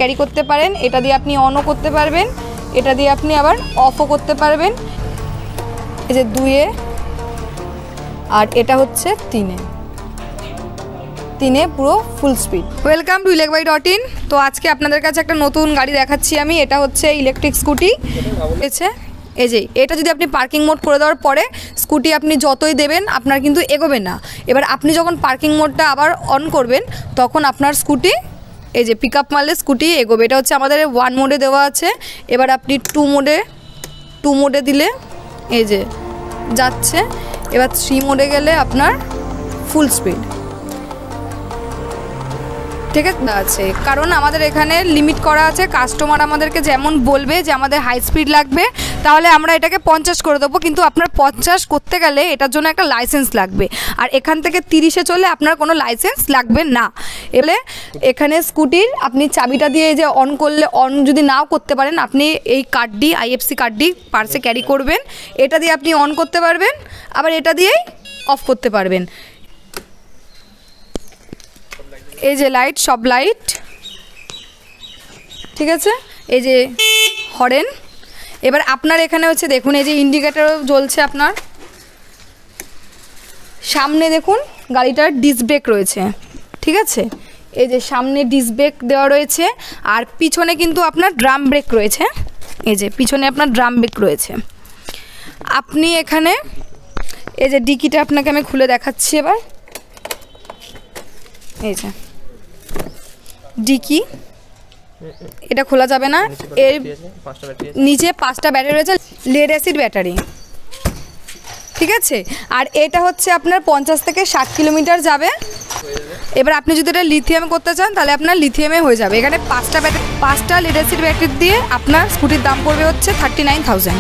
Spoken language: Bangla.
ক্যারি করতে পারেন। এটা দিয়ে আপনি অনও করতে পারবেন, এটা দিয়ে আপনি আবার অফও করতে পারবেন। এই যে 2-এ, আর এটা হচ্ছে 3-এ পুরো full speed. Welcome to ilecbyk.in। তো আজকে আপনাদের কাছে একটা নতুন গাড়ি দেখাচ্ছি আমি। এটা হচ্ছে ইলেকট্রিক স্কুটি। এই যে এটা যদি আপনি পার্কিং মোড করে দেওয়ার পরে স্কুটি আপনি যতই দেবেন আপনার কিন্তু এগোবে না। এবার আপনি যখন পার্কিং মোডটা আবার অন করবেন তখন আপনার স্কুটি এই যে পিক আপ মারলে স্কুটি এগোবে। এটা হচ্ছে আমাদের 1 মোডে দেওয়া আছে। এবার আপনি 2 মোডে দিলে এই যে যাচ্ছে। এবার 3 মোডে গেলে আপনার ফুল স্পিড, ঠিক আছে। কারণ আমাদের এখানে লিমিট করা আছে, কাস্টমার আমাদেরকে যেমন বলবে যে আমাদের হাই স্পিড লাগবে তাহলে আমরা এটাকে 50 করে দেবো, কিন্তু আপনার 50 করতে গেলে এটার জন্য একটা লাইসেন্স লাগবে। আর এখান থেকে 30-এ চলে আপনার কোনো লাইসেন্স লাগবে না। এলে এখানে স্কুটির আপনি চাবিটা দিয়ে যে অন করলে, অন যদি নাও করতে পারেন আপনি এই কার্ডটি, IFC কার্ডটি পার্সে ক্যারি করবেন। এটা দিয়ে আপনি অন করতে পারবেন, আবার এটা দিয়েই অফ করতে পারবেন। এই যে লাইট, সব লাইট, ঠিক আছে। এই যে হরেন। এবার আপনার এখানে হচ্ছে দেখুন এই যে ইন্ডিকেটরও জ্বলছে আপনার সামনে। দেখুন গাড়িটার ডিস্ক ব্রেক রয়েছে, ঠিক আছে। এই যে সামনে ডিস্ক ব্রেক দেওয়া রয়েছে, আর পিছনে কিন্তু আপনার ড্রাম ব্রেক রয়েছে। এই যে পিছনে আপনার ড্রাম ব্রেক রয়েছে। আপনি এখানে এই যে ডিকিটা আপনাকে আমি খুলে দেখাচ্ছি এবার। এই যে ডিকি, এটা খোলা যাবে না। এর নিচে 5টা ব্যাটারি রয়েছে, লেড অ্যাসিড ব্যাটারি, ঠিক আছে। আর এটা হচ্ছে আপনার 50 থেকে 60 কিলোমিটার যাবে। এবার আপনি যদি এটা লিথিয়ামে করতে চান তাহলে আপনার লিথিয়ামে হয়ে যাবে। এখানে 5টা লেড অ্যাসিড ব্যাটারি দিয়ে আপনার স্কুটির দাম পড়বে হচ্ছে 39,000।